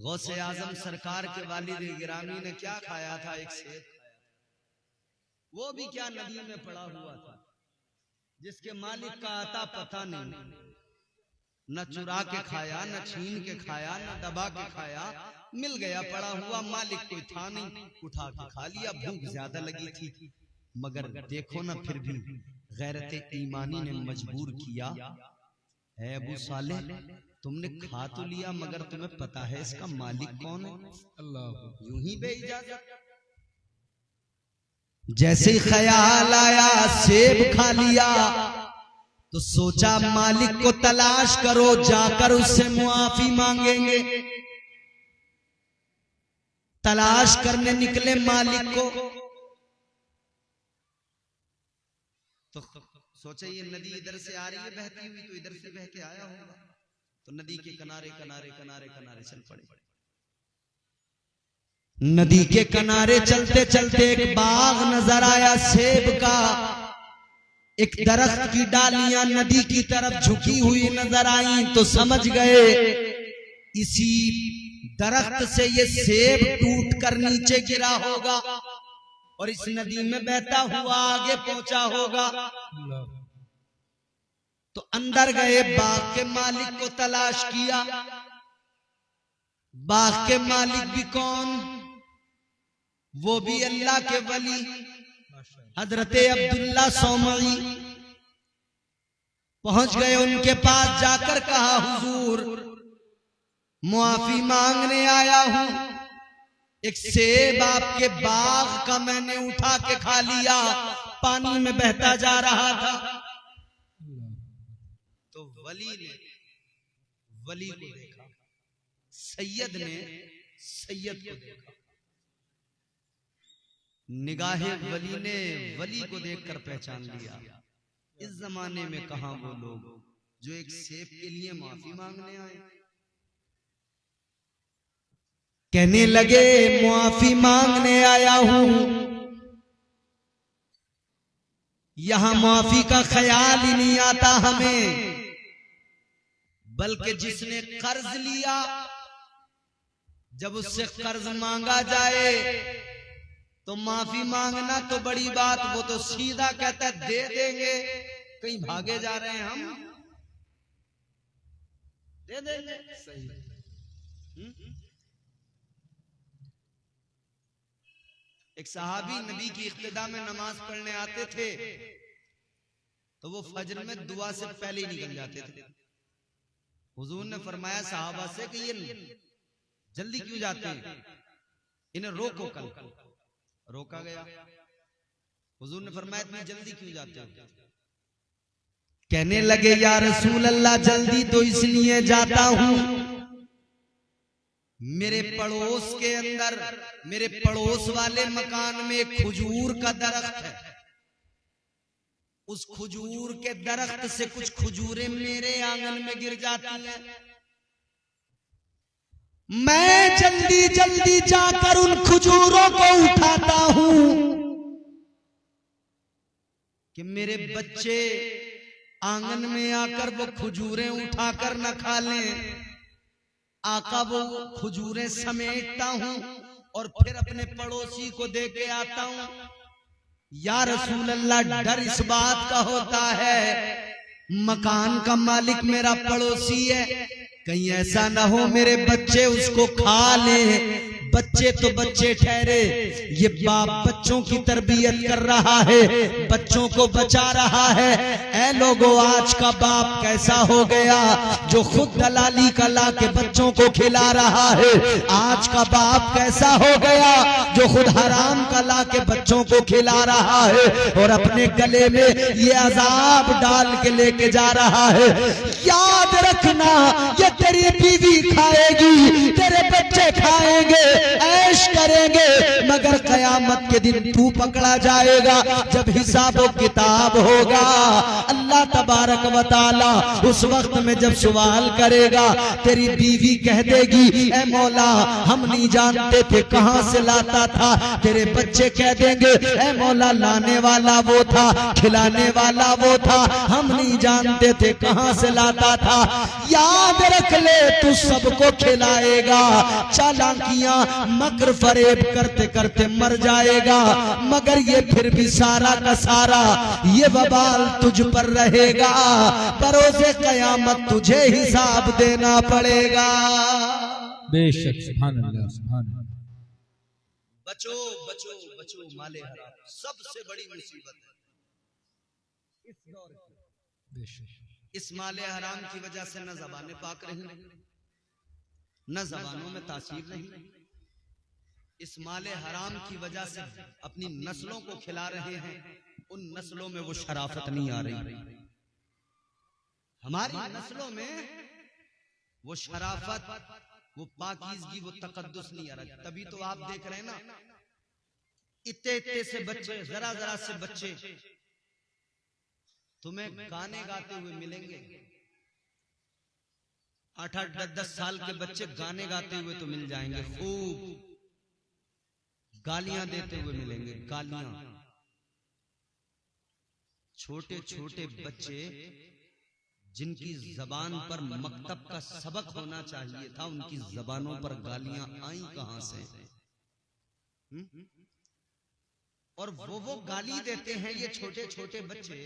गौसे आजम सरकार के वालिद गिरामी ने क्या खाया था? एक सेब खाया, वो भी क्या नदी में पड़ा हुआ था, जिसके मालिक का आता पता नहीं, न चुरा के खाया, न छीन के खाया, न दबा के खाया, मिल गया पड़ा हुआ, मालिक कोई था नहीं, उठा के खा लिया। भूख ज्यादा लगी थी, मगर देखो ना फिर भी गैरत ईमानी ने मजबूर किया, है अबू सालेह तुमने खा तो लिया मगर तुम्हें पता है इसका मालिक कौन है? अल्लाह। यूं ही बेइजाजत जैसे ही ख्याल आया सेब खा लिया तो सोचा मालिक को तलाश करो, जाकर उससे मुआफी मांगेंगे। तलाश करने निकले मालिक को, तो सोचा ये नदी इधर से आ रही है बहती हुई, तो इधर से बह के आया होगा, तो नदी के किनारे किनारे किनारे किनारे चल पड़े। नदी के किनारे चलते चलते एक बाग नजर आया सेब का, एक दरख्त की डालियां नदी की तरफ झुकी हुई नजर आई, तो समझ गए इसी दरख्त से ये सेब टूट कर नीचे गिरा होगा और इस नदी में बहता हुआ आगे पहुंचा होगा। तो अंदर गए, बाग के मालिक को तलाश किया। बाग के मालिक भी कौन? वो भी अल्लाह के वली हजरत अब्दुल्ला सौमई। पहुंच गए उनके पास, जाकर कहा हुजूर मुआफी मांगने आया हूं, एक सेब आपके बाग का मैंने उठा के खा लिया, पानी में बहता जा रहा था। तो वली को देखा, सैयद ने सैयद को देखा, निगाहे वली ने वली को देखकर पहचान लिया। इस जमाने में कहां वो लोग जो एक सेब के लिए माफी मांगने आए। कहने लगे मुआफी मांगने आया हूं, यहां माफी का ख्याल ही नहीं आता हमें, बल्कि जिसने कर्ज लिया जब उससे कर्ज मांगा जाए तो माफी मांगना तो बड़ी बात, वो तो सीधा कहता है दे देंगे, कहीं भागे जा रहे हैं हम, दे देंगे। सही। एक सहाबी नबी की इख्तिदा में नमाज पढ़ने आते थे तो वो फजर में दुआ से पहले ही निकल जाते थे। हुजूर ने फरमाया सहाबा से कि ये जल्दी क्यों जाते हैं, इन्हें रोको। कल रोका गया। हुजूर ने फरमाया इतनी जल्दी क्यों जाते हो? कहने लगे या रसूल अल्लाह जल्दी तो इसलिए जाता हूं, मेरे पड़ोस के अंदर, मेरे पड़ोस वाले मकान में एक खजूर का दरख्त है, उस खजूर के दरख्त से कुछ खजूरें मेरे आंगन में गिर जाती हैं, मैं जल्दी जल्दी जाकर उन खजूरों को उठाता हूं कि मेरे बच्चे आंगन में आकर वो खजूरें उठाकर न खा लें। आका वो खजूरें समेटता हूं और फिर अपने पड़ोसी को दे के आता हूं। या रसूल अल्लाह डर इस बात का होता है मकान का मालिक मेरा पड़ोसी है, कहीं ऐसा ना हो मेरे बच्चे उसको खा ले। बच्चे तो बच्चे ठहरे, ये बाप बच्चों की तरबियत कर रहा है, बच्चों को बचा रहा है। ऐ लोगों आज का बाप कैसा हो गया जो खुद दलाली का ला के बच्चों को खिला रहा है। आज का बाप कैसा हो गया जो खुद हराम का ला के बच्चों को खिला रहा है और अपने गले में ये अजाब डाल के लेके जा रहा है। याद रखना ये तेरी बीवी खाएगी, तेरे बच्चे खाएंगे, ऐश करेंगे, मगर कयामत क़यामत के दिन तू पकड़ा जाएगा। जब हिसाब व किताब होगा, अल्लाह तबारक व तआला उस वक्त में जब सवाल करेगा, तेरी बीवी कह देगी, ए मौला हम नहीं जानते थे कहां से लाता था। तेरे बच्चे कह देंगे, ए मौला लाने वाला वो था, खिलाने वाला वो था, हम नहीं जानते थे कहां से लाता था। याद रख ले तू सबको खिलाएगा। चालाकियां मकर फरेब करते करते मर जाएगा, मगर ये फिर भी सारा का सारा ये वबाल तुझ पर रहेगा। बरोज़े क़यामत तुझे हिसाब देना पड़ेगा। बेशक, सुभान अल्लाह, सुभान अल्लाह। बचो बचो बचो माले हराम सबसे बड़ी मुसीबत है इस दौर की। बेशक इस माले हराम की वजह से न ज़बानें पाक रही, न ज़बानों में तासीर रही। इस माले हराम की वजह से अपनी नस्लों को खिला रहे हैं, उन नस्लों में वो शराफत नहीं आ रही। हमारी नस्लों में वो शराफत, वो पाकीज़गी, वो तकद्दुस नहीं आ रहा। तभी तो आप देख रहे हैं ना, इतने इतने से बच्चे, जरा जरा से बच्चे तुम्हें गाने गाते हुए मिलेंगे। 8-8, 10-10 साल के बच्चे गाने गाते हुए तो मिल जाएंगे, खूब गालियां देते हुए मिलेंगे, गालियां। छोटे छोटे बच्चे जिनकी जबान पर मकतब का सबक होना चाहिए था, उनकी जबानों पर गालियां आई कहां से? और वो गाली देते हैं ये छोटे छोटे बच्चे।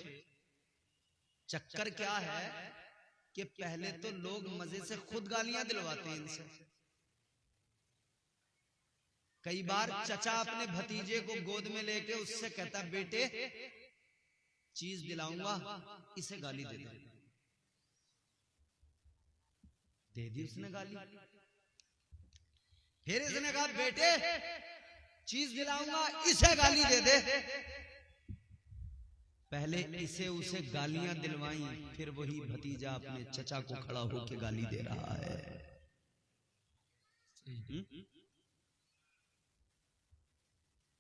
चक्कर क्या है कि पहले तो लोग मजे से खुद गालियां दिलवाते हैं इनसे। कई बार चचा अपने भतीजे को गोद में लेके उससे कहता, बेटे चीज दिलाऊंगा, इसे गाली दे दी उसने गाली। फिर इसने कहा, बेटे चीज दिलाऊंगा, इसे गाली दे दे। पहले इसे उसे गालियां दिलवाई, फिर वही भतीजा अपने चचा को खड़ा होकर गाली दे रहा है।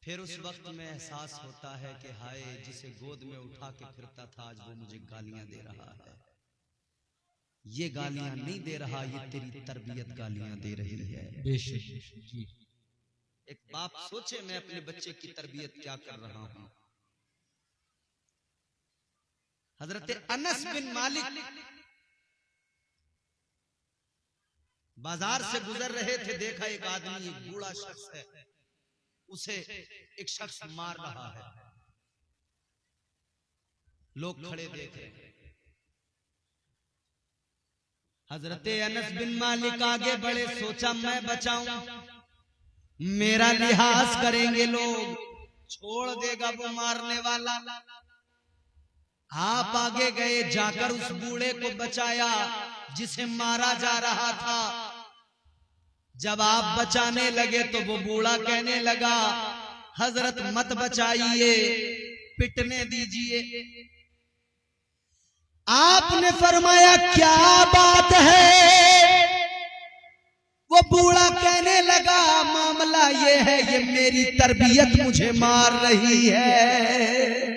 फिर उस वक्त में एहसास होता है कि हाय, जिसे गोद में उठा के फिरता था आज वो मुझे गालियां दे रहा है। ये गालियां नहीं दे रहा, ये तेरी तरबियत गालियां दे रही है। जी। एक बाप सोचे, मैं अपने बच्चे की तरबियत क्या कर रहा हूं। हजरत अनस बिन मालिक बाजार से गुजर रहे थे, देखा एक आदमी, एक बूढ़ा शख्स है, उसे एक शख्स मार रहा है। लोग खड़े देख रहे हैं। हजरत अनस बिन मालिक आगे बढ़े, सोचा मैं बचाऊं, मेरा लिहाज करेंगे लोग, छोड़ देगा वो मारने वाला। आप आगे गए, जाकर उस बूढ़े को बचाया जिसे मारा जा रहा था। जब आप बचाने लगे तो वो बूढ़ा कहने लगा, हजरत मत बचाइए, पिटने दीजिए। आपने फरमाया क्या बात है? वो बूढ़ा कहने लगा, मामला ये है, ये मेरी तरबियत मुझे मार रही है।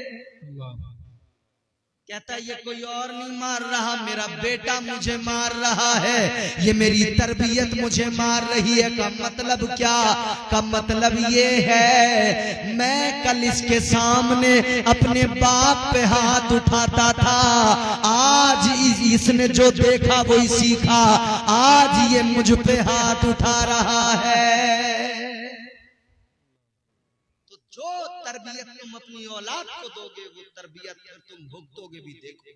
कहता ये कोई और नहीं मार रहा, मेरा बेटा मुझे मार रहा है, ये मेरी तरबियत मुझे मार रही है। का मतलब क्या? का मतलब ये है, मैं कल इसके सामने अपने बाप पे हाथ उठाता था, आज इसने जो देखा वही सीखा, आज ये मुझ पे हाथ उठा रहा है। जो तरबियत तुम अपनी औलाद को दोगे, वो तरबियत फिर तुम भुगतोगे भी, देखोगे।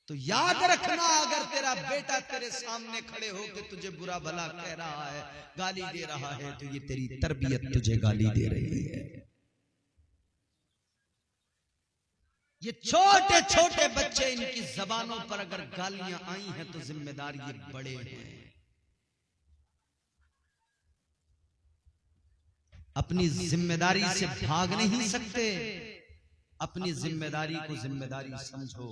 तो याद रखना, अगर तेरा बेटा तेरे सामने खड़े होकर तुझे बुरा भला कह रहा है, गाली दे रहा है, तो ये तेरी तरबियत तुझे गाली दे रही है। ये छोटे छोटे बच्चे, इनकी जबानों पर अगर गालियां आई हैं तो जिम्मेदार ये बड़े हैं। अपनी जिम्मेदारी से भाग नहीं सकते, अपनी जिम्मेदारी को जिम्मेदारी समझो।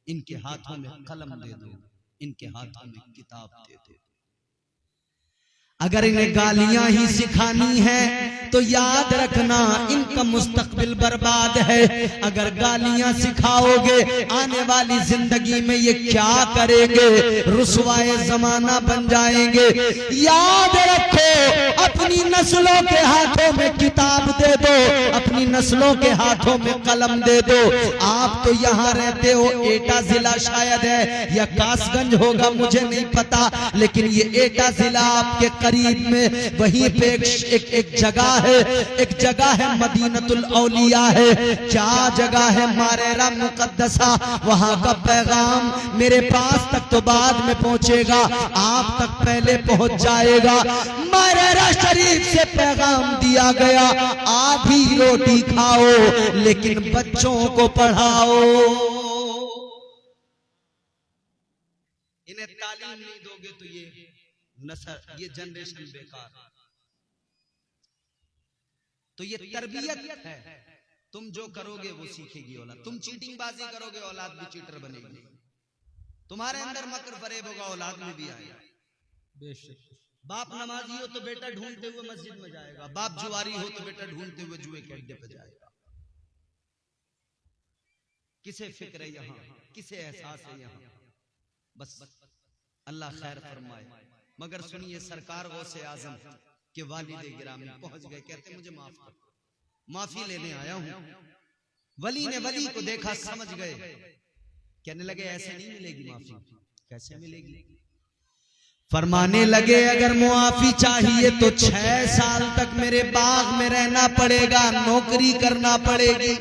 इनके हाथों में कलम दे दो, इनके हाथों में किताब दे दो। अगर इन्हें गालियां ही सिखानी है तो याद रखना इनका मुस्तकबिल बर्बाद है। अगर गालियां सिखाओगे आने वाली जिंदगी में ये क्या करेंगे, रुसवाए जमाना बन जाएंगे। याद रखो, अपनी नस्लों के हाथों में किताब दे दो, अपनी नस्लों के हाथों में कलम दे दो। आप तो यहाँ रहते हो, एटा जिला शायद है या कासगंज होगा, मुझे नहीं पता, लेकिन ये एटा जिला आपके करीब में, वहीं पे एक जगह है, एक जगह है मदीनतुल औलिया है। क्या जगह है? मारेरा मुकद्दसा। वहां का पैगाम मेरे पास तक तो बाद में पहुंचेगा, आप तक पहले पहुंच जाएगा। मारेरा शरीफ से पैगाम दिया गया, आधी रोटी खाओ लेकिन बच्चों को पढ़ाओ। इन्हें तालीम नहीं दोगे तो ये नस्ल, ये जनरेशन बेकार। तो ये तरबियत है, तुम जो करोगे वो सीखेगी औलाद। तुम चीटिंग बाजी करोगे, औलाद भी चीटर बनेगी। तुम्हारे अंदर मकर फरेब होगा, औलाद में भी आएगा। बेशक। बाप नमाजी हो तो बेटा ढूंढते हुए मस्जिद में जाएगा, बाप जुआरी हो तो बेटा ढूंढते हुए जुए के अड्डे पे जाएगा। किसे फिक्र है यहाँ, किसे एहसास है यहाँ? बस अल्लाह खैर फरमाए। मगर सुनिए, सरकार गौसे आजम के वालिद गिरामी पहुंच गए, कहते मुझे माफ कर, माफी लेने आया हूं। वली ने वली को देखा, समझ गए, कहने लगे ऐसे नहीं मिलेगी माफी। कैसे मिलेगी? फरमाने लगे अगर मुआफी चाहिए तो 6 साल तक मेरे बाग में रहना पड़ेगा, नौकरी करना पड़ेगी।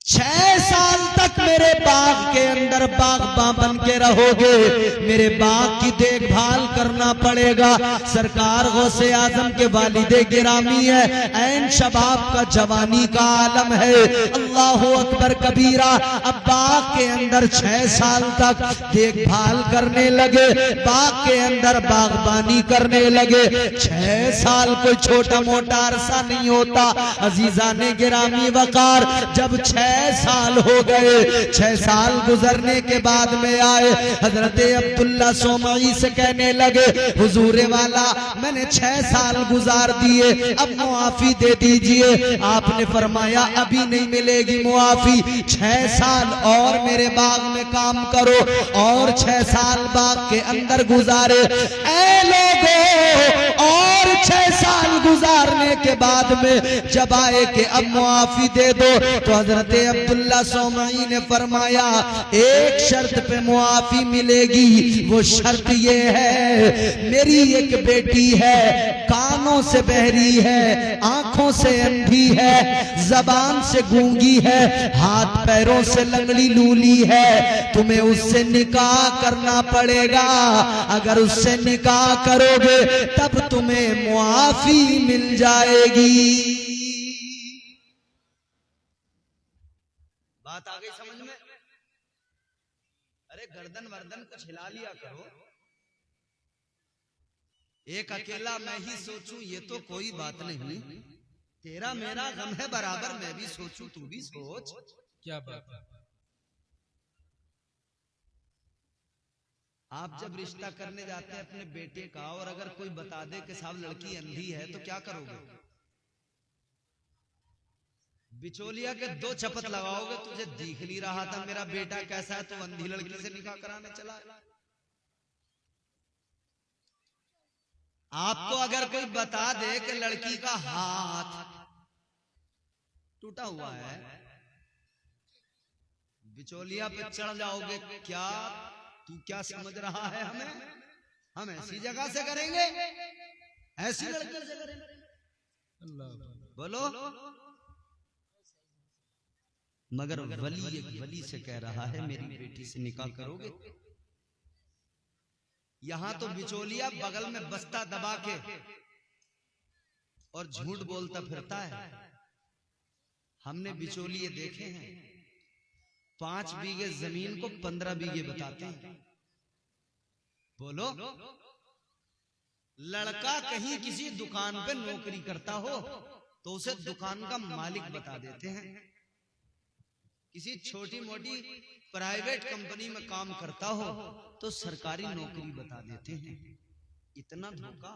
6 साल तक मेरे बाग के अंदर बागबां बन के रहोगे, मेरे बाग की देखभाल करना पड़ेगा। सरकार गौसे आजम के वालिदे गिरामी है, ऐन शबाब का, जवानी का आलम है। अल्लाह अकबर कबीरा। अब बाग के अंदर 6 साल तक देखभाल करने लगे, बाग के अंदर बागबानी करने लगे। 6 साल कोई छोटा मोटा अरसा नहीं होता अजीजाने गिरामी वकार। जब 6 साल हो गए, 6 साल गुजरने के बाद में आए हजरत अब्दुल्ला सोमई से कहने लगे, हुजूर वाला मैंने 6 साल गुजार दिए, अब मुआफी दे दीजिए। आपने फरमाया अभी नहीं मिलेगी मुआफी, 6 साल और मेरे बाग में काम करो। और 6 साल बाग के अंदर गुजारे। ऐ लोगों, और 6 साल गुजारने के बाद में जब आए कि अब मुआफी दे दो, तो हजरत अब्दुल्ला सोमई ने फरमाया एक शर्त पे मुआफी मिलेगी। वो शर्त ये है, मेरी एक बेटी है, कानों से बहरी है, आंखों से अंधी है, जबान से गूंगी है, हाथ पैरों से लंगड़ी लूली है, तुम्हें उससे निकाह करना पड़ेगा। अगर उससे निकाह करोगे तब तुम्हें मुआफी मिल जाएगी। बात आ गई समझ में? अरे गर्दन वर्दन कुछ हिला लिया करो। एक अकेला मैं ही सोचूं ये तो कोई बात नहीं, तेरा मेरा गम है बराबर, मैं भी सोचूं तू भी सोच। क्या बात है? आप जब रिश्ता करने जाते हैं अपने बेटे का, और अगर कोई बता दे कि साहब लड़की अंधी है, तो क्या करोगे? बिचौलिया के 2 चपत लगाओगे, तुझे दिख नहीं रहा था मेरा बेटा कैसा है, तू अंधी लड़की से निकाह कराने चला। आपको अगर कोई बता दे कि लड़की का हाथ टूटा हुआ है, बिचौलिया पे चढ़ जाओगे। क्या तू क्या समझ रहा है हमें? हम ऐसी जगह से करेंगे, ऐसी लड़की से करेंगे? बोलो। मगर वली एक वली से कह रहा है मेरी बेटी से निकाह करोगे? यहां तो बिचौलिया बगल में बस्ता दबा के और झूठ बोलता फिरता है। हमने बिचौलिए देखे हैं, 5 बीघे जमीन को 15 बीघे बताते हैं। बोलो। लड़का कहीं किसी दुकान पे नौकरी करता हो तो उसे दुकान का मालिक बता देते हैं। किसी छोटी मोटी प्राइवेट कंपनी में काम करता हो तो सरकारी नौकरी बता देते हैं। इतना धोखा,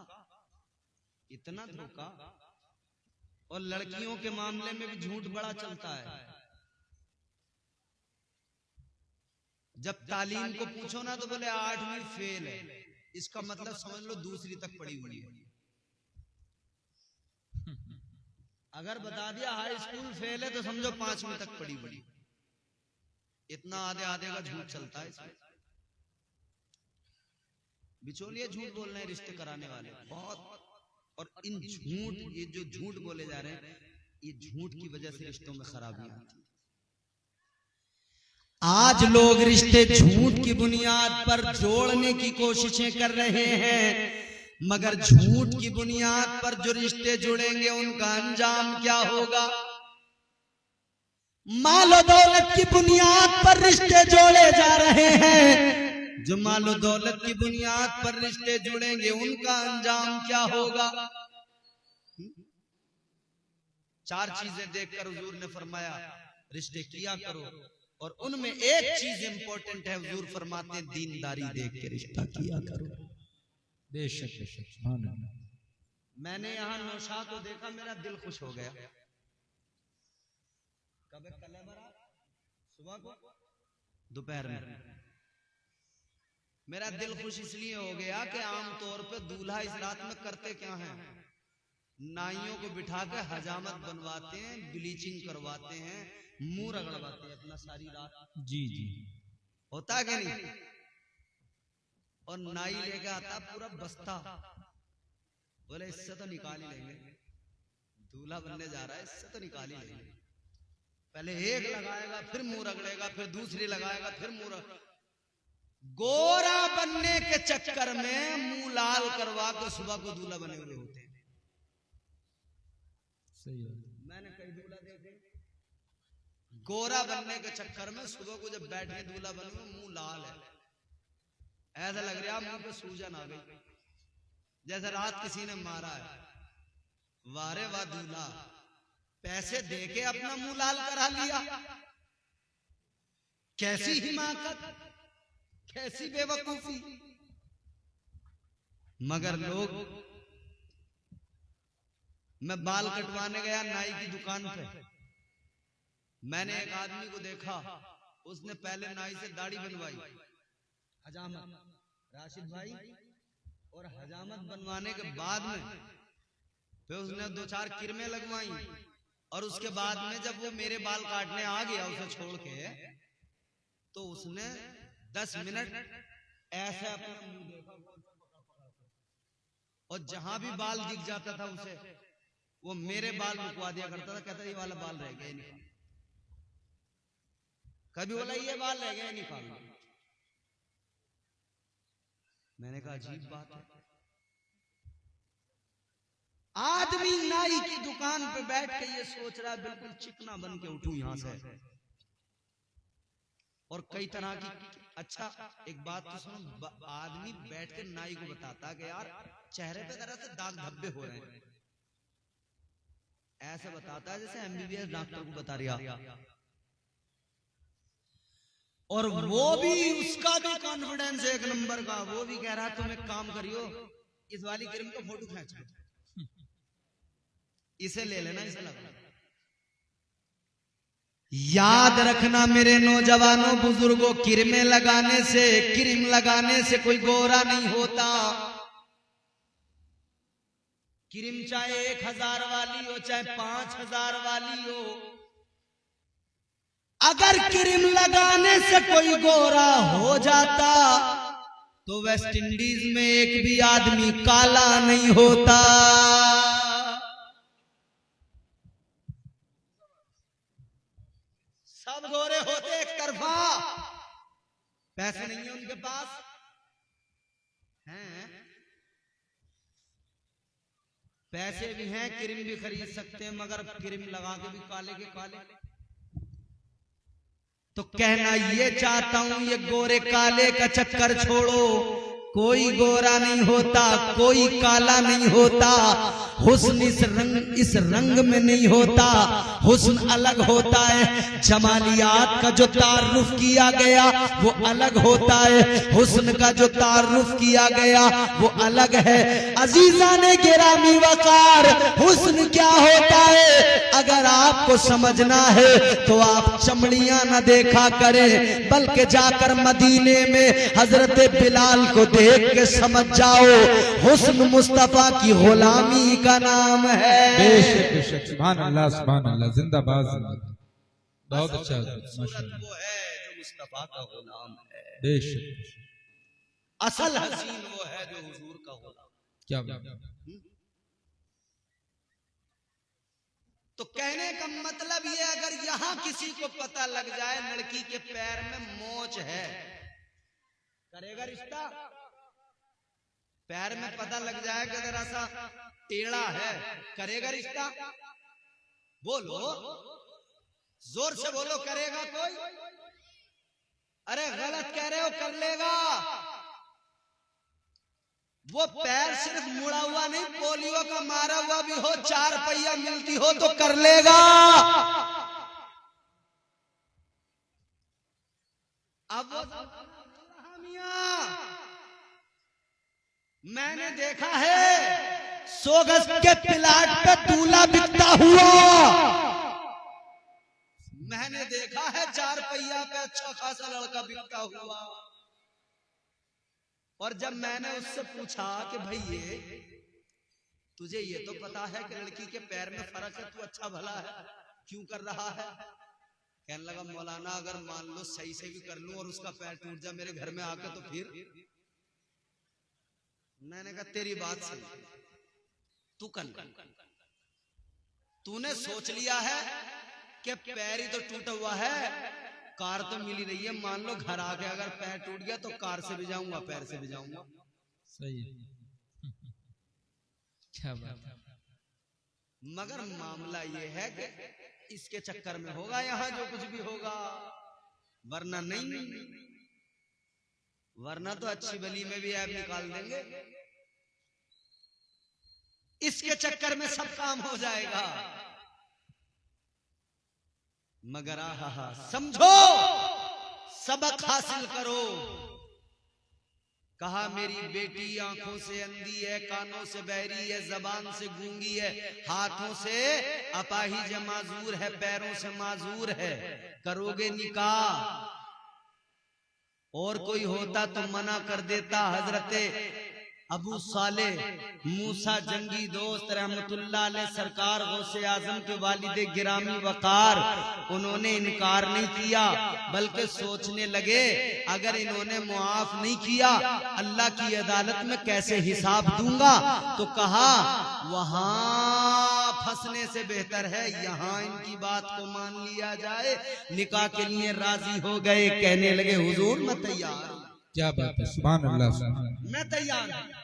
इतना धोखा। और लड़कियों के मामले में भी झूठ बड़ा चलता है। जब तालीम को पूछो ना तो बोले 8वीं फेल है, इसका मतलब समझ लो दूसरी तक पड़ी हुई है। अगर बता दिया हाई स्कूल फेल है तो समझो 5वीं तक पड़ी हुई। इतना आधे आधे का झूठ चलता है इसमें। बिचौलिए झूठ बोल रहे हैं रिश्ते कराने वाले बहुत। और इन झूठ, ये जो झूठ बोले जा रहे हैं, ये झूठ की वजह से रिश्तों में खराबियां आती हैं। आज लोग रिश्ते झूठ की बुनियाद पर जोड़ने की कोशिशें कर रहे हैं, मगर झूठ की बुनियाद पर जो रिश्ते जुड़ेंगे उनका अंजाम क्या होगा। मालो दौलत की बुनियाद पर रिश्ते जोड़े जा रहे हैं, जो मालो दौलत की बुनियाद पर रिश्ते जुड़ेंगे उनका अंजाम क्या होगा। 4 चीजें देखकर हुजूर ने फरमाया रिश्ते किया करो, और उनमें एक चीज इंपॉर्टेंट है, हुजूर फरमाते हैं दीनदारी देख के रिश्ता किया करो। बेशक बेशक, सुभान अल्लाह। मैंने यहाँ नौशाद को देखा, मेरा दिल खुश हो गया। कब है? कल है बारात, सुबह को, दोपहर में। मेरा दिल खुश इसलिए हो गया कि आमतौर पे दूल्हा इस रात में करते क्या हैं, नाइयों को बिठा के हजामत बनवाते हैं, ब्लीचिंग करवाते हैं, मुंह रगड़वाते हैं अपना सारी रात। जी जी, होता है कि नहीं? और नाई लेके आता पूरा बस्ता, बोले इससे तो निकाल ही लेंगे, दूल्हा बनने जा रहा है, इससे तो निकाल ही लेंगे। पहले एक लगाएगा, फिर मुंह रगड़ेगा, फिर दूसरी लगाएगा, फिर मुंह रगड़ेगा। गोरा बनने के चक्कर में मुंह लाल करवा के सुबह को दूल्हा बने हुए होते हैं। सही है। मैंने कई दूल्हा देखे, गोरा बनने के चक्कर में सुबह को जब बैठे दूल्हा बने हुए, मुंह लाल है, ऐसा लग रहा मुंह पे सूजन आ गई, जैसे रात किसी ने मारा है। वारे वाह दूल्हा, पैसे देके अपना मुंह लाल करा लिया। कैसी हिमाकत, कैसी बेवकूफी। मगर लोग, मैं बाल कटवाने गया नाई की दुकान पे, मैंने एक आदमी को देखा, उसने पहले नाई से दाढ़ी बनवाई, हजामत, राशिद भाई, और हजामत बनवाने के बाद में फिर उसने 2-4 किरमें लगवाई, और उसके बाद में जब वो मेरे बाल काटने आ गया उसे छोड़ के, तो उसने 10 मिनट ऐसे अपना मुंह देखा, और जहां भी बाल दिख जाता था उसे, वो मेरे बाल रुकवा दिया करता था, कहता ये वाला बाल रह गया निकाल। कभी बोला ये बाल रह गया निकाल। मैंने कहा अजीब बात है, आदमी नाई की दुकान पे बैठ के ये सोच रहा है बिल्कुल चिकना बन के उठूं यहां से, और कई तरह की। अच्छा एक बात तो सुनो, आदमी बैठ के नाई को बताता कि यार चेहरे पे तरह से दाग धब्बे हो रहे हैं, ऐसे बताता है जैसे एमबीबीएस डॉक्टर को बता रहा। और वो भी, उसका भी कॉन्फिडेंस एक नंबर का, वो भी कह रहा तुम एक काम करियो, इस वाली क्रीम का फोटो खींच लो, इसे ले लेना, इसे लगा। याद रखना मेरे नौजवानों बुजुर्गों, क्रीमें लगाने से, क्रीम लगाने से कोई गोरा नहीं होता। क्रीम चाहे 1000 वाली हो, चाहे 5000 वाली हो, अगर क्रीम लगाने से कोई गोरा हो जाता तो वेस्ट इंडीज में एक भी आदमी काला नहीं होता। सब गोरे होते एक तरफा, पैसे नहीं है उनके पास, हैं पैसे भी हैं, क्रीम भी खरीद सकते हैं, मगर क्रीम लगा के भी काले के काले। तो कहना ये चाहता हूं, ये गोरे काले का चक्कर छोड़ो, कोई गोरा नहीं होता, कोई काला नहीं होता। हुस्न इस रंग में नहीं होता, हुस्न अलग होता है। जमालियात का जो तारुफ किया गया वो अलग होता है, हुस्न का जो तारुफ किया गया वो अलग है। अजीजा ने गिरामी वकार, हुस्न क्या होता है अगर आपको समझना है तो आप चमड़ियां न देखा करें, बल्कि जाकर मदीने में हजरत बिलाल को देख के समझ जाओ। हुस्न मुस्तफा की गुलामी का नाम है। बेशक बेशक, सुभान अल्लाह सुभान अल्लाह, जिंदाबाद जिंदाबाद। बहुत अच्छा, माशाअल्लाह। वो है जो मुस्तफा का गुलाम है। बेशक, असल हसीन वो है जो हुजूर का गुलाम। क्या बात। तो कहने का मतलब ये, अगर यहां किसी को पता लग जाए लड़की के पैर में मोच है, करेगा रिश्ता? पैर में पता लग जाए कि जरा सा टेढ़ा है, करेगा रिश्ता? बोलो, जोर से बोलो, करेगा कोई? अरे गलत कह रहे हो, कर लेगा। वो पैर सिर्फ मुड़ा हुआ नहीं, पोलियो का मारा हुआ भी हो, 4 पहिया मिलती हो तो कर लेगा। अब मैंने देखा है 100 गज के प्लाट पे दूल्हा बिकता हुआ। मैंने देखा है 4 पहिया पे अच्छा खासा लड़का बिकता हुआ। और जब मैंने उससे पूछा कि भाई ये तुझे ये तो पता है कि लड़की के पैर में फर्क है, तू अच्छा भला है, क्यों कर रहा है? कहने लगा मौलाना अगर मान लो सही से भी कर लूं और उसका पैर टूट जाए मेरे घर में आके तो फिर। मैंने कहा तेरी बात सही, तू कर, तूने सोच लिया है कि पैर ही तो टूटा हुआ है, कार तो मिली रही है, मान लो घर आके अगर पैर टूट गया तो कार से भी जाऊंगा, पैर से भी जाऊंगा। सही है, क्या बात है। मगर मामला ये है कि इसके चक्कर में होगा यहाँ जो कुछ भी होगा, वरना नहीं। वरना तो अच्छी भली में भी ऐप निकाल देंगे। इसके चक्कर में सब काम हो जाएगा। मगर आहा समझो, सबक हासिल करो। कहा मेरी बेटी आंखों से अंधी है, कानों से बहरी है, जबान से गूंगी है, हाथों से अपाहिज माजूर है, पैरों से माजूर है। करोगे निकाह? और कोई होता तो मना कर देता। हजरत अबू साले मूसा जंगी दोस्त रहमतुल्लाह अलैह सरकार गौसे आजम के वालिदे गिरामी वकार, उन्होंने इनकार नहीं किया, बल्कि सोचने लगे अगर इन्होंने मुआफ नहीं किया अल्लाह की अदालत में कैसे हिसाब दूंगा। तो कहा वहां फंसने से बेहतर है यहाँ इनकी बात को मान लिया जाए। निकाह के लिए राजी हो गए। कहने लगे हुजूर मैं तैयार हूं। क्या बात है, सुभान अल्लाह सुभान अल्लाह। मैं तैयार हूं।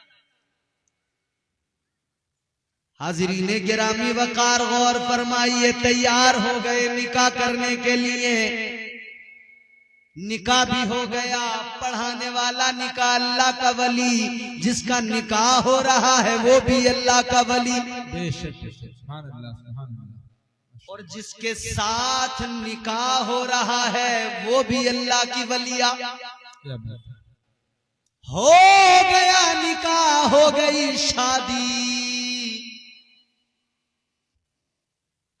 हाजिरीने गिरामी वकार गौर फरमाइए, तैयार हो गए निकाह करने के लिए। निकाह भी हो गया। पढ़ाने वाला निकाह अल्लाह का वली, जिसका निकाह हो रहा है वो भी अल्लाह का वली, बेशक बेशक, सुभान अल्लाह सुभान अल्लाह। और जिसके साथ निकाह हो रहा है वो भी अल्लाह की वलिया। क्या बात है। हो गया निकाह, हो गई शादी।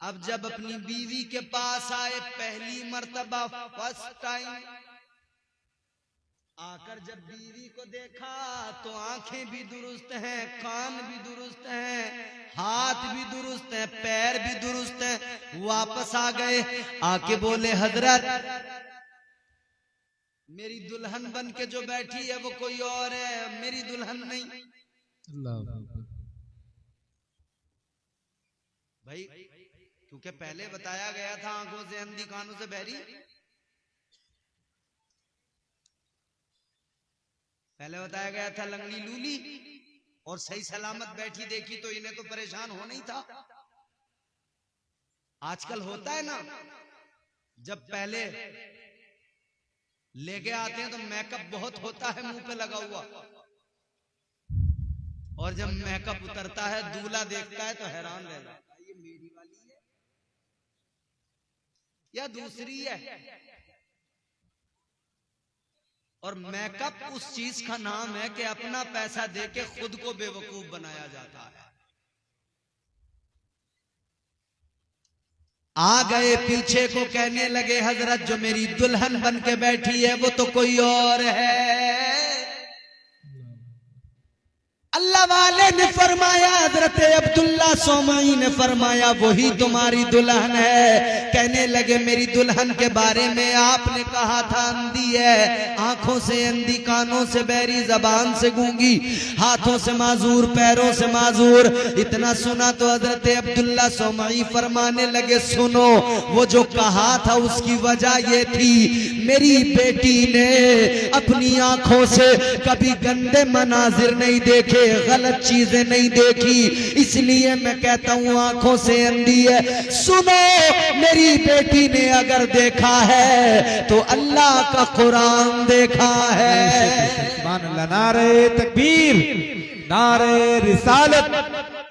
अब जब अपनी बीवी के पास आए पहली मर्तबा, फर्स्ट टाइम आकर जब बीवी को देखा तो आंखें भी दुरुस्त हैं, कान भी दुरुस्त हैं, हाथ भी दुरुस्त हैं, पैर भी दुरुस्त हैं। वापस आ गए, आके बोले हजरत मेरी दुल्हन बन के जो बैठी है वो कोई और है, मेरी दुल्हन नहीं। अल्लाह भाई क्योंकि पहले बताया गया था आंखों से अंधी कानों से बहरी। पहले बताया गया था लंगड़ी लूली, और सही सलामत बैठी देखी तो इन्हें तो परेशान होना ही था। आजकल होता है ना, जब पहले लेके आते हैं तो मेकअप बहुत होता है मुंह पे लगा हुआ, और जब मेकअप उतरता है दूल्हा देखता है तो हैरान रह जाता है, ये मेरी वाली है या दूसरी है। और मेकअप उस चीज का नाम है कि अपना पैसा देके खुद को बेवकूफ बनाया जाता है। आ गए पीछे को, कहने लगे हजरत जो मेरी दुल्हन बन के बैठी है वो तो कोई और है। अल्लाह वाले ने फरमाया, हजरत अब्दुल्ला सोमाई ने फरमाया वही तुम्हारी दुल्हन है। कहने लगे मेरी दुल्हन के बारे में आपने कहा था अंधी है, आंखों से अंधी, कानों से बहरी, जबान से गूंगी, हाथों से माजूर, पैरों से माजूर। इतना सुना तो हजरत अब्दुल्ला सोमाई फरमाने लगे सुनो, वो जो कहा था उसकी वजह ये थी मेरी बेटी ने अपनी आंखों से कभी गंदे मनाजिर नहीं देखे, गलत चीजें नहीं देखी, इसलिए मैं कहता हूं आंखों से अंधी है। सुनो, मेरी बेटी ने अगर देखा है तो अल्लाह का कुरान देखा है। नारे तकबीर, नारे रिसालत,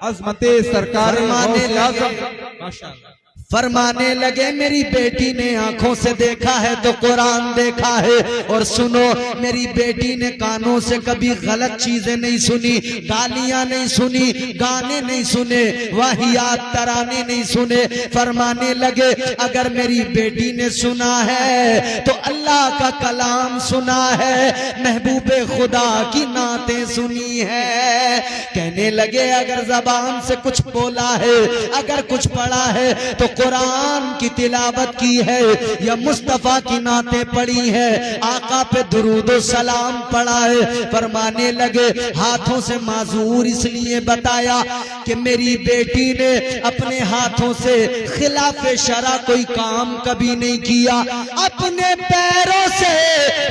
अज़मते सरकार माशाअल्लाह। फरमाने लगे मेरी बेटी ने आंखों से देखा है तो कुरान देखा है। और सुनो, मेरी बेटी ने कानों से कभी गलत चीजें नहीं सुनी, गालियां नहीं सुनी, गाने नहीं सुने, वाहियात तराने नहीं सुने। फरमाने लगे अगर मेरी बेटी ने सुना है तो अल्लाह का कलाम सुना है, महबूबे खुदा की नातें सुनी है। कहने लगे अगर जबान से कुछ बोला है, अगर कुछ पढ़ा है तो कुरान की तिलावत की है या मुस्तफा की नातें पढ़ी है, आका पे दुरूद सलाम पढ़ा है। फरमाने लगे हाथों से माजूर इसलिए बताया कि मेरी बेटी ने अपने हाथों से खिलाफे शरा कोई काम कभी नहीं किया, अपने पैरों से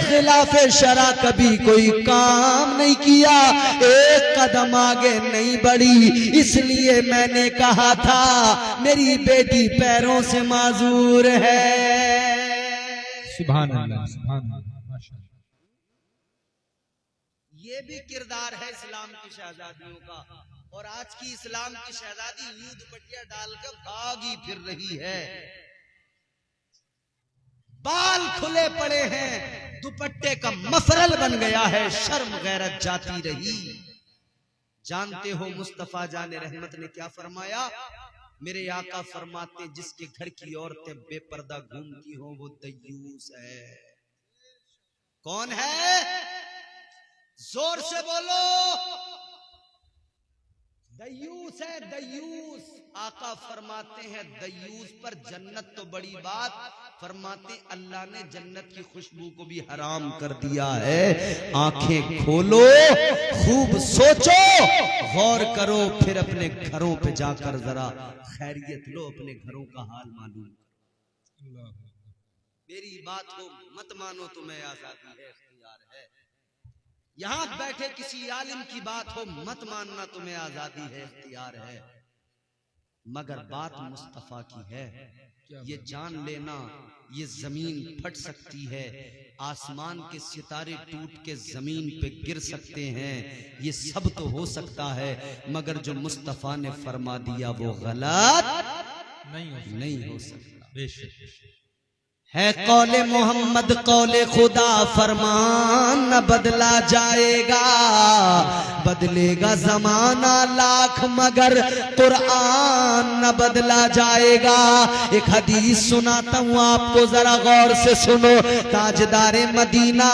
खिलाफे शरा कभी कोई काम नहीं किया, एक कदम आगे नहीं बढ़ी। इसलिए मैंने कहा था मेरी बेटी पैरों से माजूर है। सुभान अल्लाह, सुभान अल्लाह, माशाअल्लाह। ये भी किरदार है इस्लाम की शहजादियों का। और आज की इस्लाम की शहजादी यूं दुपट्टिया डालकर भागी फिर रही है, बाल खुले पड़े हैं, दुपट्टे का मफरल बन गया है, शर्म गैरत जाती रही। जानते हो मुस्तफा जाने रहमत ने क्या फरमाया? मेरे आका फरमाते जिसके घर की औरतें बेपर्दा घूमती हो वो दयूस है। कौन है? जोर से बोलो। दयूस है, दयूस। आका फरमाते हैं दयूस पर जन्नत तो बड़ी बात, फरमाते अल्लाह ने जन्नत की खुशबू को भी हराम कर दिया है। आंखें खोलो, खूब सोचो, गौर करो, फिर अपने घरों पे जाकर जरा खैरियत लो, अपने घरों का हाल मालूम। मेरी बात को मत मानो, तुम्हें आजादी है, इख्तियार है। यहां बैठे किसी आलिम की बात हो मत मानना, तुम्हें आजादी है, इख्तियार है। मगर बात मुस्तफा की है, ये जान लेना ये जमीन फट सकती है, आसमान के सितारे टूट के जमीन पे गिर सकते हैं, ये सब तो हो सकता है, मगर जो मुस्तफा ने फरमा दिया वो गलत नहीं हो सकता। बेशक है कौले मोहम्मद कौले खुदा, फरमान न बदला जाएगा, बदलेगा जमाना लाख मगर कुरान न बदला जाएगा। एक हदीस सुनाता हूँ आपको, जरा गौर से सुनो। ताजदारे मदीना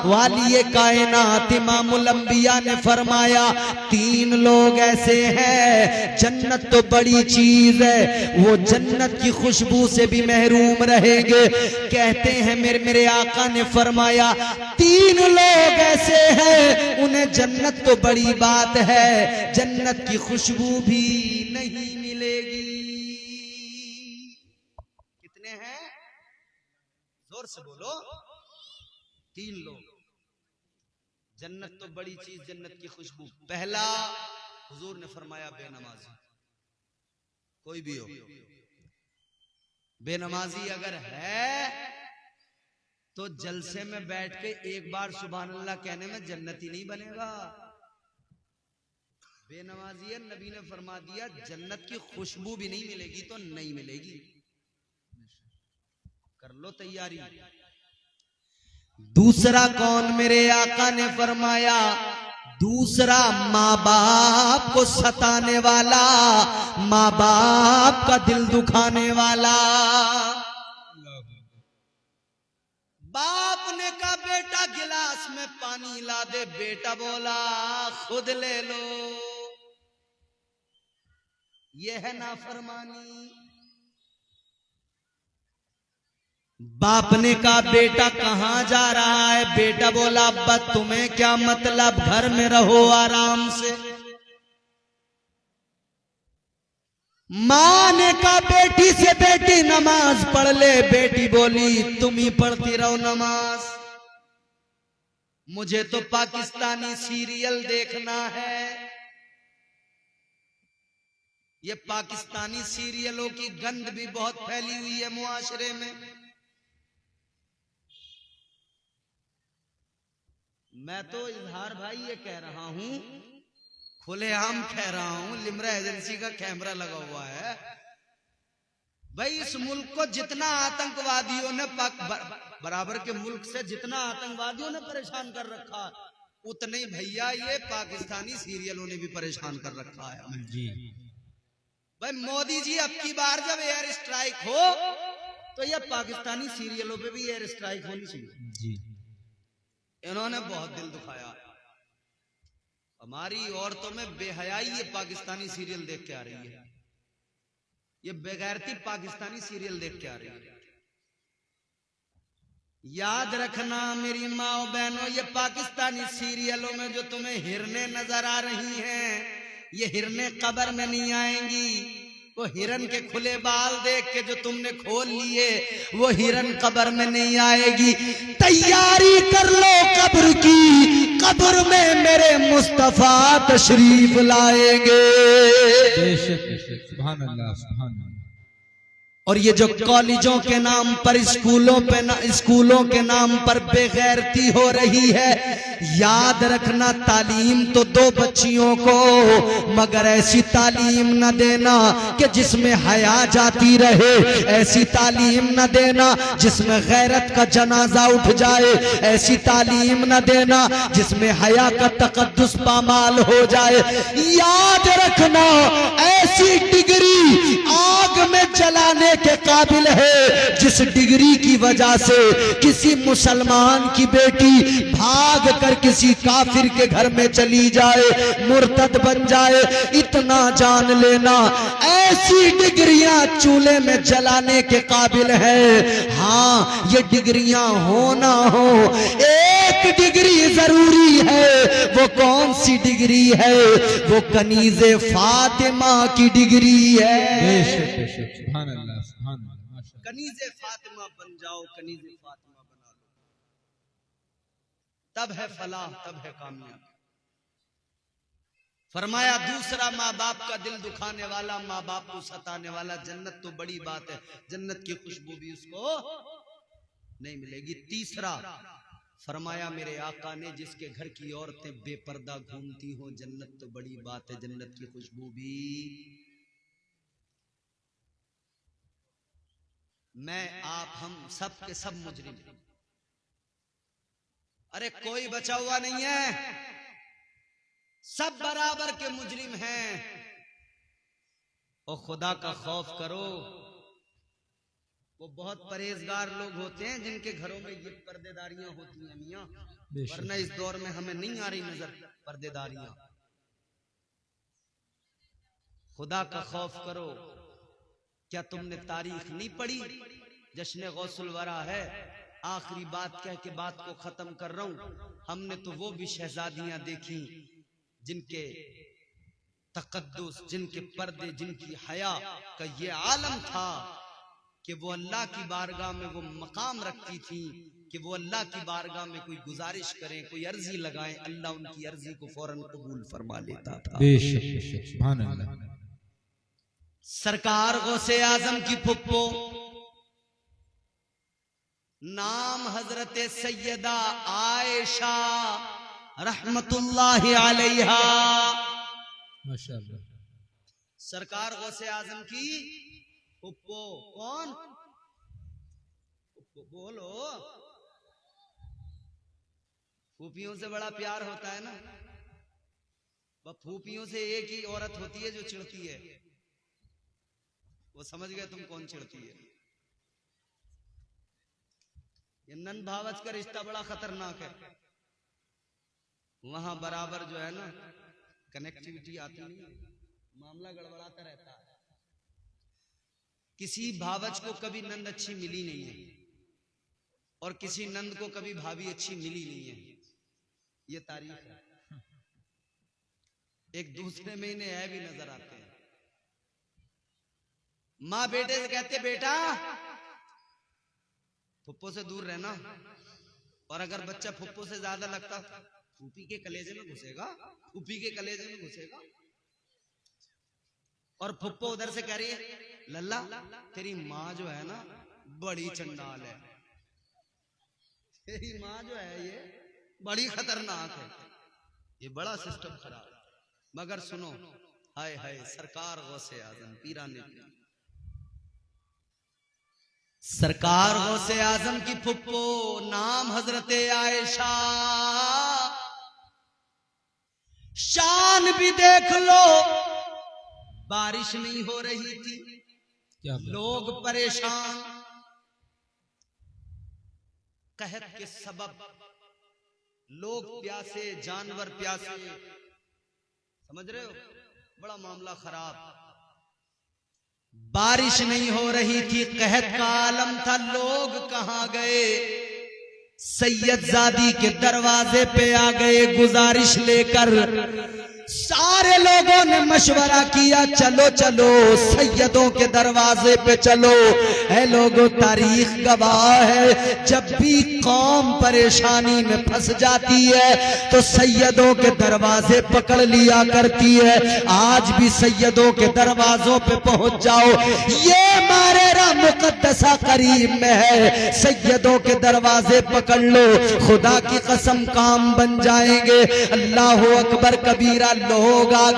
वाली कायनात इमामुल अंबिया ने फरमाया 3 लोग ऐसे हैं, जन्नत तो बड़ी चीज है, वो जन्नत की खुशबू से भी महरूम रहेंगे। कहते हैं मेरे आका ने फरमाया 3 लोग ऐसे हैं, उन्हें जन्नत तो बड़ी बात है, जन्नत की खुशबू भी नहीं मिलेगी। कितने हैं? जोर से बोलो। 3 लोग। जन्नत तो बड़ी चीज, जन्नत की खुशबू। पहला हुजूर ने फरमाया बेनमाजी, कोई भी हो, बेनमाजी अगर है तो जलसे में बैठ के एक बार सुभान अल्लाह कहने में जन्नती नहीं बनेगा। बेनमाजी है, नबी ने फरमा दिया जन्नत की खुशबू भी नहीं मिलेगी तो नहीं मिलेगी। कर लो तैयारी। दूसरा कौन? मेरे आका ने फरमाया दूसरा माँ बाप को सताने वाला, माँ बाप का दिल दुखाने वाला। बाप ने कहा बेटा गिलास में पानी ला दे, बेटा बोला खुद ले लो। यह है नाफरमानी। बाप ने कहा बेटा कहां जा रहा है? बेटा बोला अब्बा तुम्हें क्या मतलब, घर में रहो आराम से। मां ने कहा बेटी से बेटी नमाज पढ़ ले। बेटी बोली तुम ही पढ़ती रहो नमाज, मुझे तो पाकिस्तानी सीरियल देखना है। ये पाकिस्तानी सीरियलों की गंध भी बहुत फैली हुई है मुआशरे में। मैं तो इजहार भाई ये कह रहा हूं, खुलेआम कह रहा हूं, लिमरा एजेंसी का कैमरा लगा हुआ है। भाई इस मुल्क को जितना आतंकवादियों ने बराबर के मुल्क से जितना आतंकवादियों ने परेशान कर रखा, उतने ही भैया ये पाकिस्तानी सीरियलों ने भी परेशान कर रखा है जी। भाई मोदी जी अब की बार जब एयर स्ट्राइक हो तो ये पाकिस्तानी सीरियलों पे भी एयर स्ट्राइक होनी चाहिए जी। इन्होंने बहुत दिल दुखाया। हमारी औरतों में बेहयाई ये पाकिस्तानी सीरियल देख के आ रही है, ये बेगैरती पाकिस्तानी सीरियल देख के आ रही है। याद रखना मेरी माओ बहनों, ये पाकिस्तानी सीरियलों में जो तुम्हें हिरने नजर आ रही हैं, ये हिरने कब्र में नहीं आएंगी। वो हिरन के खुले बाल देख के जो तुमने खोल लिए, वो हिरन कब्र में नहीं आएगी। तैयारी कर लो कब्र की, कब्र में मेरे मुस्तफा तशरीफ लाएंगे। सुभान अल्लाह, सुभान अल्लाह। और ये जो कॉलेजों के नाम पर स्कूलों के नाम पर बेगैरती हो रही है, याद रखना तालीम तो दो बच्चियों को, मगर ऐसी तालीम न देना कि जिसमें हया जाती रहे, ऐसी तालीम न देना जिसमें गैरत का जनाजा उठ जाए, ऐसी तालीम न देना जिसमें हया का तकद्दुस पामाल हो जाए। याद रखना ऐसी डिग्री आग में जलाने के काबिल है जिस डिग्री की वजह से किसी मुसलमान की बेटी भाग कर किसी काफिर के घर में चली जाए, मुर्तद बन जाए। इतना जान लेना ऐसी डिग्रियां चूल्हे में जलाने के काबिल है। हाँ, ये डिग्रियां हो ना हो, एक डिग्री जरूरी है। वो कौन सी डिग्री है? वो कनीज़े फातिमा की डिग्री है। कनीज़े फातिमा बन जाओ, कनीज़े फातिमा बना लो, तब है फलाह, तब है कामयाबी। फरमाया दूसरा माँ बाप का दिल दुखाने वाला, माँ बाप को सताने वाला, जन्नत तो बड़ी बात है, जन्नत की खुशबू भी उसको नहीं मिलेगी। तीसरा फरमाया मेरे आका ने जिसके घर की औरतें बेपर्दा घूमती हो, जन्नत तो बड़ी बात है, जन्नत की खुशबू भी। मैं आप हम सब के सब मुजरिम, अरे कोई बचा हुआ नहीं है, सब बराबर के मुजरिम हैं। और खुदा का खौफ करो। वो बहुत परहेजगार लोग होते हैं जिनके घरों में ये पर्देदारियां होती हैं मियां, वरना इस दौर में हमें नहीं आ रही नजर पर्देदारियां। खुदा का खौफ करो। क्या तुमने तारीख नहीं पढ़ी? जश्न गौसुल वरा है। आखिरी बात कह के बात को खत्म कर रहा हूं। हमने तो वो भी शहजादियां देखी जिनके तकद्दुस, जिनके पर्दे, जिनकी हया का ये आलम था कि वो अल्लाह की बारगाह में वो मकाम रखती थी कि वो अल्लाह की बारगाह में कोई गुजारिश करें, कोई अर्जी लगाएं, अल्लाह उनकी अर्जी को फौरन कबूल फरमा लेता था। सुभान अल्लाह। सरकार गौसे आजम की फुप्पो, नाम हजरत सैयदा आयशा रहमतुल्लाहि अलैहा। माशाअल्लाह। सरकार गौसे आजम की फुप्पो कौन? बोलो। फूफियों से बड़ा प्यार होता है ना। वह फूफियों से एक ही औरत होती है जो चिढ़ती है। वो समझ गए तुम कौन चिढ़ती है। ये नंद भावच का रिश्ता बड़ा खतरनाक है। वहां बराबर जो है ना कनेक्टिविटी आती नहीं, मामला गड़बड़ाता रहता है। किसी भावच को कभी नंद अच्छी मिली नहीं है और किसी नंद को कभी भाभी अच्छी मिली नहीं है। ये तारीफ है। एक दूसरे में इन्हें ऐब भी नजर आते हैं। माँ बेटे से कहते बेटा फुप्पो से दूर रहना, और अगर बच्चा फुप्पो से ज्यादा लगता फूफी के कलेजे में घुसेगा, फूफी के कलेजे में घुसेगा। और फुप्पो उधर से कह रही है लल्ला तेरी माँ जो है ना बड़ी चंडाल है, तेरी माँ जो है ये बड़ी खतरनाक है। ये बड़ा सिस्टम खराब। मगर सुनो, हाय हाय सरकार गौसे आजम पीराने पीर, सरकार गौसे आजम की फुप्पो नाम हजरते आयशा। शान भी देख लो, बारिश नहीं हो रही थी, क्या लोग परेशान, कहत के सबब लोग प्यासे, जानवर प्यासे। समझ रहे हो, बड़ा मामला खराब। बारिश नहीं हो रही थी, कहत का आलम था। लोग कहां गए? सैयदजादी के दरवाजे पे आ गए गुजारिश लेकर। सारे लोगों ने मशवरा किया चलो चलो सैयदों के दरवाजे पे चलो। है लोगों, तारीख गवाह है, जब भी कौम परेशानी में फंस जाती है तो सैयदों के दरवाजे पकड़ लिया करती है। आज भी सैयदों के दरवाजों पे पहुंच जाओ, ये मारेरा मुकद्दसा करीब में है, सैयदों के दरवाजे पकड़ लो, खुदा की कसम काम बन जाएंगे। अल्लाह अकबर कबीरा। लोग आ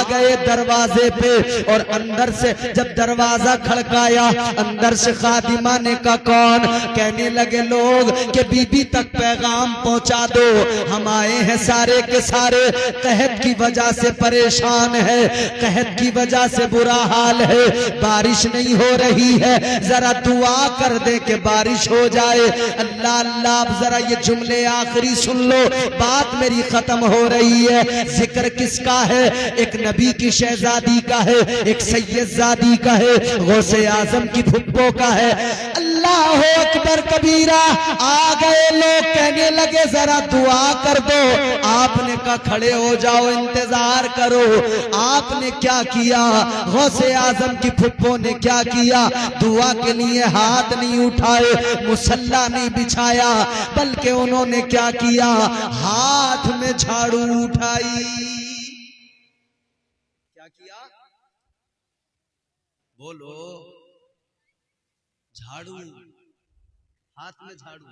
गए दरवाजे पे, और अंदर से जब दरवाजा खड़काया, अंदर से खादिमा ने कहा कौन? कहने लगे लोग कि बीबी तक पैगाम पहुंचा दो, हम आए हैं सारे के सारे, कहत की वजह से परेशान है, कहत की वजह से बुरा हाल है, बारिश नहीं हो रही है, जरा दुआ कर दे कि बारिश हो जाए। अल्लाह अल्लाह, जरा ये जुमले आखिरी सुन लो, बात मेरी खत्म हो रही है। जिक्र किसका है? एक नबी की शहजादी का है, एक सैयदजादी का है, गौसे आजम की फुप्पो का है। अल्लाह अकबर कबीरा। आ गए लोग, कहने लगे जरा दुआ कर दो। आपने कहा खड़े हो जाओ, इंतजार करो। आपने क्या किया? गौसे आजम की फुप्पो ने क्या किया? दुआ के लिए हाथ नहीं उठाए, मुसल्ला नहीं बिछाया, बल्कि उन्होंने क्या किया? हाथ में झाड़ू उठाई। क्या किया? बोलो। झाड़ू, हाथ में झाड़ू,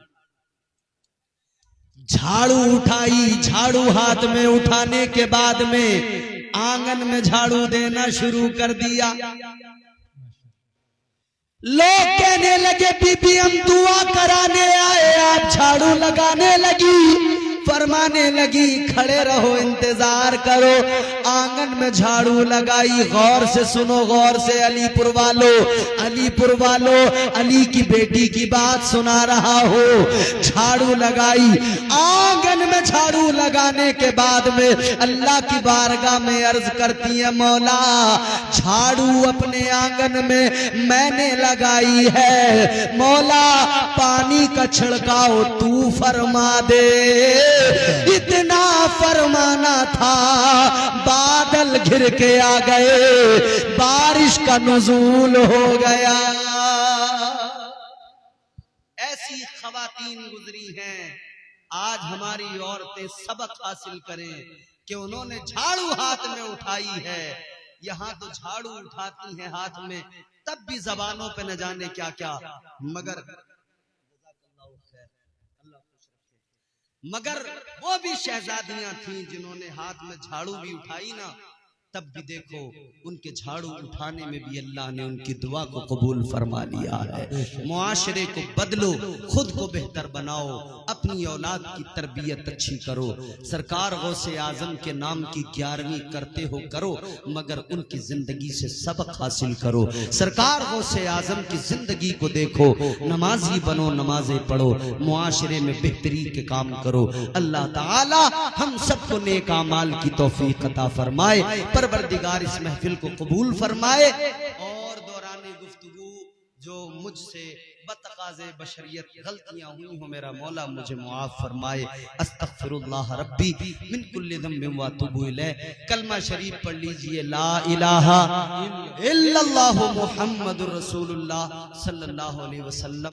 झाड़ू उठाई। झाड़ू हाथ में उठाने के बाद में आंगन में झाड़ू देना शुरू कर दिया। लोग कहने लगे बीबी हम दुआ कराने आए, आप झाड़ू लगाने लगी। फरमाने लगी खड़े रहो, इंतजार करो। आंगन में झाड़ू लगाई। गौर से सुनो, गौर से अलीपुर वालों, अलीपुर वालों, अली की बेटी की बात सुना रहा हो। झाड़ू लगाई, आंगन में झाड़ू लगाने के बाद में अल्लाह की बारगाह में अर्ज करती है मौला झाड़ू अपने आंगन में मैंने लगाई है, मौला पानी का छिड़काव तू फरमा दे। इतना फरमाना था, बादल घिर के आ गए, बारिश का नुज़ूल हो गया। ऐसी खवातीन गुजरी हैं, आज हमारी औरतें सबक हासिल करें कि उन्होंने झाड़ू हाथ में उठाई है। यहाँ तो झाड़ू उठाती हैं हाथ में, तब भी जबानों पे न जाने क्या क्या, मगर वो भी शहजादियां थीं जिन्होंने हाथ में झाड़ू भी उठाई ना, तब भी देखो उनके झाड़ू उठाने में भी अल्लाह ने उनकी दुआ को कबूल फरमा लिया है। मुआशरे को बदलो, खुद को बेहतर बनाओ, अपनी औलाद की तरबियत अच्छी करो। सरकार गौसे आजम के नाम की 11वीं करते हो करो, मगर उनकी जिंदगी से सबक हासिल करो। सरकार गौसे आजम की जिंदगी को देखो, नमाजी बनो, नमाजें पढ़ो, मुआशरे में बेहतरी के काम करो। अल्लाह ताला हम सबको नेक आमाल की तौफीक अता फरमाए। परवरदिगार इस महफिल को कबूल फरमाए। और दौराने गुफ्तगू जो मुझसे बतकाज़े बशरियत गलतियां हुई हो, मेरा मौला मुझे मुआफ फरमाए। अस्तगफिरुल्लाह रब्बी मिन कुल्लि ज़ंबिन व अतूबु इलैह। कलमा शरीफ पढ़ लीजिए, ला इलाहा इल्लल्लाहु मुहम्मदुर रसूलुल्लाह सल्लल्लाहु अलैहि वसल्लम।